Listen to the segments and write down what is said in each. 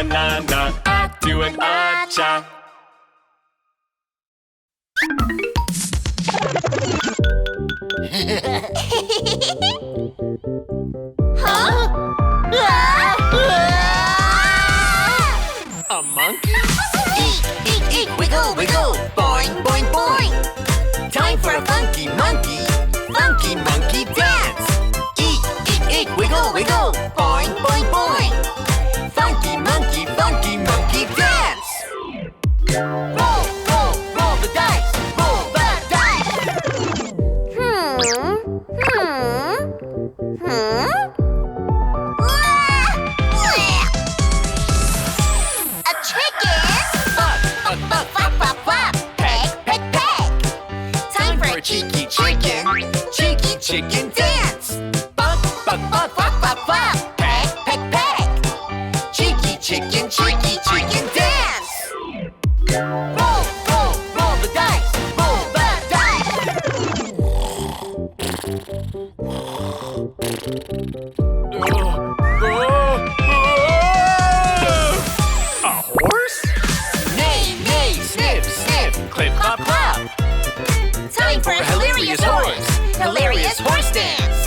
banana. Attu and Acha. Huh? A monkey? Eek, eek, eek, wiggle, wiggle. Boing, boing, boing. Time for a funky monkey. Funky monkey dance. Eek, eek, eek, wiggle, wiggle. Boing, boing, boing. Funky monkey dance. Roll, roll, roll the dice. Roll the dice. A chicken? Bop, bop, bop, bop. Peck, peck, peck. Time for a cheeky chicken. Cheeky chicken dance. Bop, bop, bop, bop, bop, bop. Peck, peck, peck. Cheeky chicken dance. Roll, roll, roll the dice. Roll the dice. A horse? Neigh, neigh, sniff, sniff. Clip-clop-clop. Time for a hilarious horse. Hilarious horse dance.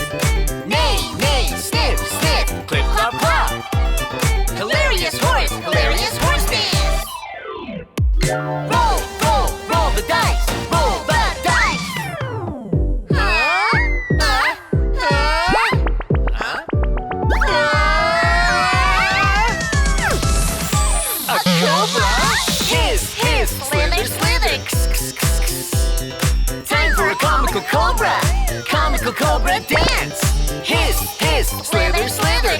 Neigh, neigh, sniff, sniff. Clip-clop-clop. Hilarious horse dance. Roll, roll, roll the dice. Roll the dice. A cobra? Hiss, slither, slither. Time for a comical cobra dance. Hiss, slither, slither.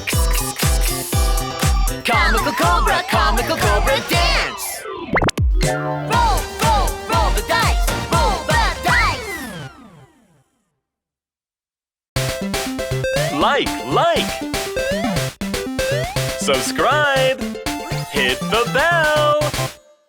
Comical cobra dance. Roll, roll, roll the dice. Roll the dice. Like. Subscribe. Hit the bell.